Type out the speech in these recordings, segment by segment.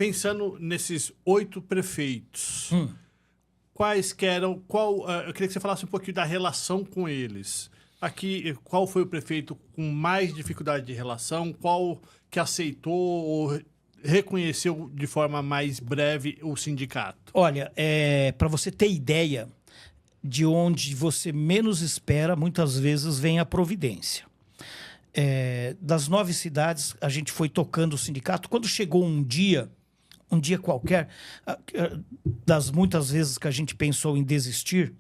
pensando nesses 8 prefeitos, quais que eram... eu queria que você falasse um pouquinho da relação com eles. Aqui, qual foi o prefeito com mais dificuldade de relação? Qual que aceitou ou reconheceu de forma mais breve o sindicato? Olha, para você ter ideia de onde você menos espera, muitas vezes vem a providência. Das 9 cidades, a gente foi tocando o sindicato. Quando chegou um dia qualquer, das muitas vezes que a gente pensou em desistir,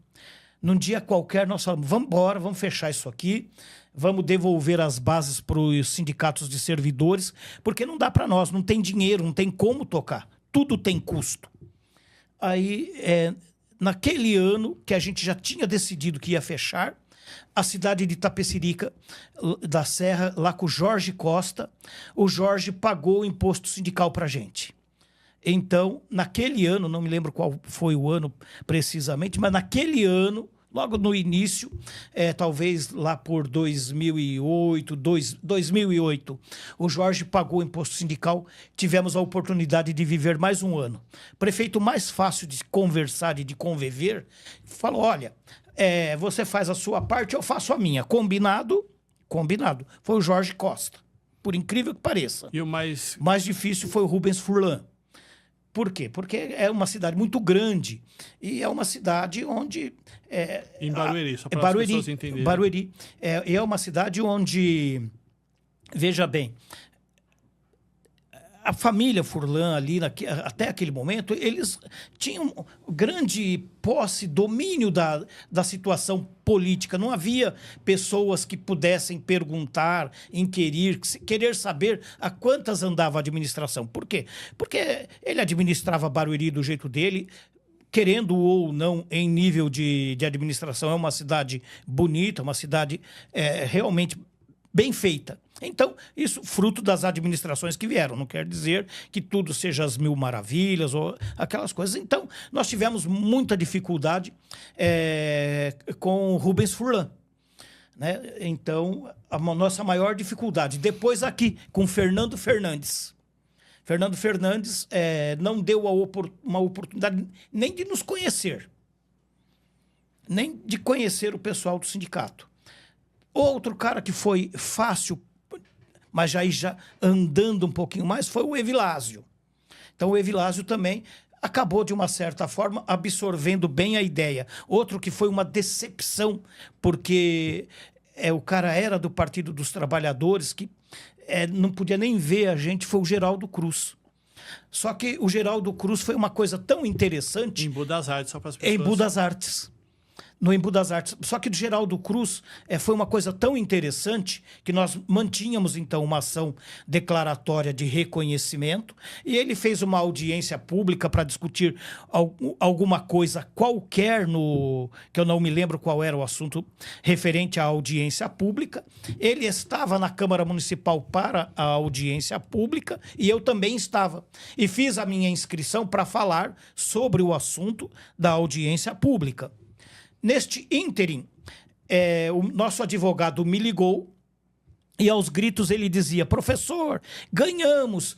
num dia qualquer nós falamos, vamos embora, vamos fechar isso aqui, vamos devolver as bases para os sindicatos de servidores, porque não dá para nós, não tem dinheiro, não tem como tocar, tudo tem custo. Aí, naquele ano que a gente já tinha decidido que ia fechar, a cidade de Itapecerica, da Serra, lá com o Jorge Costa, o Jorge pagou o imposto sindical para a gente. Então, naquele ano, não me lembro qual foi o ano precisamente, mas naquele ano, logo no início, talvez lá por 2008, o Jorge pagou o imposto sindical, tivemos a oportunidade de viver mais um ano. Prefeito mais fácil de conversar e de conviver, falou, olha, você faz a sua parte, eu faço a minha. Combinado? Combinado. Foi o Jorge Costa, por incrível que pareça. E o mais difícil foi o Rubens Furlan. Por quê? Porque é uma cidade muito grande e é uma cidade onde... em Barueri, só para as pessoas entenderem. Barueri. É uma cidade onde, veja bem, a família Furlan ali, até aquele momento, eles tinham grande posse, domínio da situação política. Não havia pessoas que pudessem perguntar, inquirir, querer saber a quantas andava a administração. Por quê? Porque ele administrava Barueri do jeito dele, querendo ou não, em nível de administração. É uma cidade bonita, uma cidade realmente bem feita. Então, isso fruto das administrações que vieram. Não quer dizer que tudo seja as mil maravilhas ou aquelas coisas. Então, nós tivemos muita dificuldade com o Rubens Furlan, né? Então, a nossa maior dificuldade. Depois aqui, com Fernando Fernandes. Fernando Fernandes não deu uma oportunidade nem de nos conhecer, nem de conhecer o pessoal do sindicato. Outro cara que foi fácil, mas já andando um pouquinho mais, foi o Evilásio. Então, o Evilásio também acabou, de uma certa forma, absorvendo bem a ideia. Outro que foi uma decepção, porque o cara era do Partido dos Trabalhadores, que não podia nem ver a gente, foi o Geraldo Cruz. Só que o Geraldo Cruz foi uma coisa tão interessante... Em Embu das Artes, só para as pessoas... Em Embu das Artes. No Embu das Artes. Só que do Geraldo Cruz foi uma coisa tão interessante que nós mantínhamos, então, uma ação declaratória de reconhecimento e ele fez uma audiência pública para discutir alguma coisa qualquer que eu não me lembro qual era o assunto referente à audiência pública. Ele estava na Câmara Municipal para a audiência pública e eu também estava. E fiz a minha inscrição para falar sobre o assunto da audiência pública. Neste ínterim, o nosso advogado me ligou e aos gritos ele dizia, professor, ganhamos.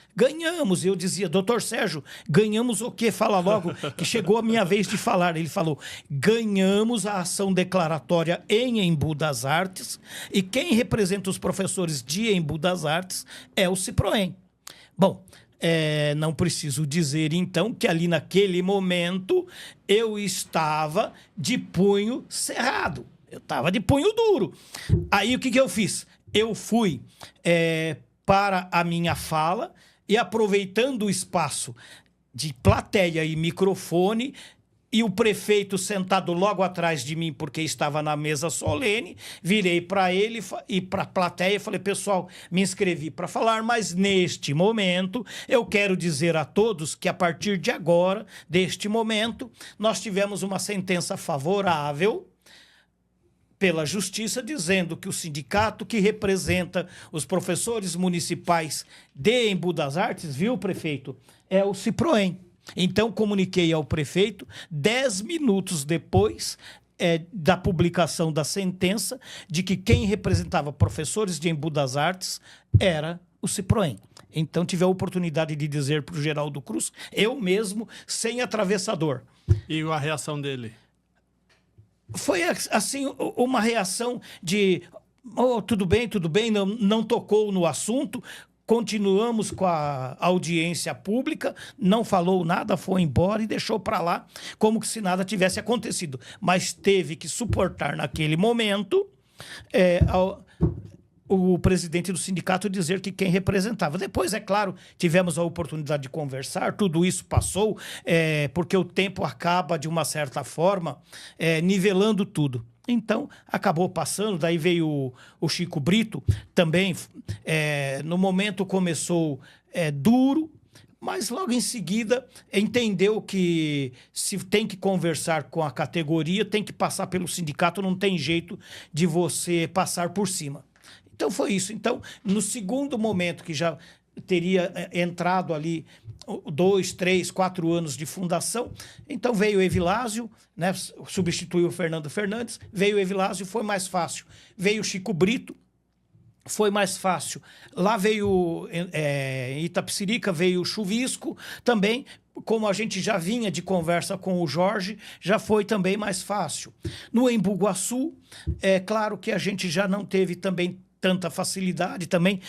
E eu dizia, doutor Sérgio, ganhamos o quê? Fala logo, que chegou a minha vez de falar. Ele falou, ganhamos a ação declaratória em Embu das Artes e quem representa os professores de Embu das Artes é o Ciproem. Bom... não preciso dizer, então, que ali naquele momento eu estava de punho cerrado. Eu estava de punho duro. Aí o que eu fiz? Eu fui para a minha fala e, aproveitando o espaço de plateia e microfone, e o prefeito sentado logo atrás de mim, porque estava na mesa solene, virei para ele e para a plateia e falei, pessoal, me inscrevi para falar, mas neste momento eu quero dizer a todos que a partir de agora, deste momento, nós tivemos uma sentença favorável pela Justiça, dizendo que o sindicato que representa os professores municipais de Embu das Artes, viu, prefeito, é o Ciproem. Então, comuniquei ao prefeito, 10 minutos depois da publicação da sentença, de que quem representava professores de Embu das Artes era o Ciproem. Então tive a oportunidade de dizer para o Geraldo Cruz, eu mesmo, sem atravessador. E a reação dele? Foi assim, uma reação de tudo bem, não tocou no assunto, continuamos com a audiência pública, não falou nada, foi embora e deixou para lá como se nada tivesse acontecido. Mas teve que suportar naquele momento o presidente do sindicato dizer que quem representava. Depois, é claro, tivemos a oportunidade de conversar, tudo isso passou, porque o tempo acaba, de uma certa forma, nivelando tudo. Então, acabou passando, daí veio o Chico Brito, também, no momento começou duro, mas logo em seguida entendeu que se tem que conversar com a categoria, tem que passar pelo sindicato, não tem jeito de você passar por cima. Então foi isso. Então, no segundo momento que já teria entrado ali 2, 3, 4 anos de fundação, então veio o Evilásio, né, substituiu o Fernando Fernandes, veio o Evilásio, foi mais fácil. Veio o Chico Brito, foi mais fácil. Lá veio Itapecerica, veio o Chuvisco também. Como a gente já vinha de conversa com o Jorge, já foi também mais fácil. No Embu Guaçu, é claro que a gente já não teve também tanta facilidade, também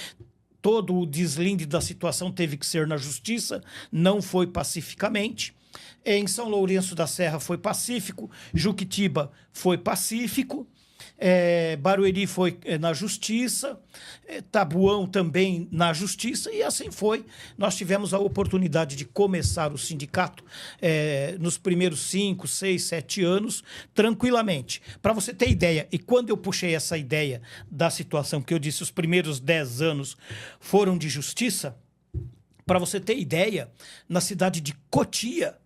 todo o deslinde da situação teve que ser na justiça, não foi pacificamente. Em São Lourenço da Serra foi pacífico, Juquitiba foi pacífico, Barueri foi na justiça, Tabuão também na justiça, e assim foi. Nós tivemos a oportunidade de começar o sindicato nos primeiros 5, 6, 7 anos, tranquilamente. Para você ter ideia, e quando eu puxei essa ideia da situação que eu disse, os primeiros 10 anos foram de justiça, para você ter ideia, na cidade de Cotia,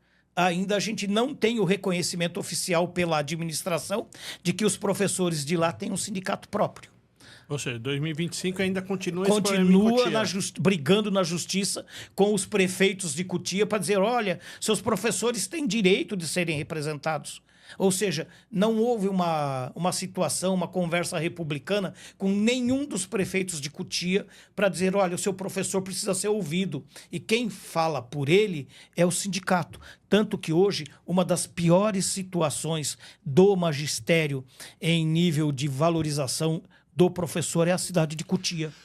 ainda a gente não tem o reconhecimento oficial pela administração de que os professores de lá têm um sindicato próprio. Ou seja, 2025 ainda continua brigando na justiça com os prefeitos de Cotia para dizer, olha, seus professores têm direito de serem representados. Ou seja, não houve uma situação, uma conversa republicana com nenhum dos prefeitos de Cotia para dizer, olha, o seu professor precisa ser ouvido. E quem fala por ele é o sindicato. Tanto que hoje, uma das piores situações do magistério em nível de valorização do professor é a cidade de Cotia.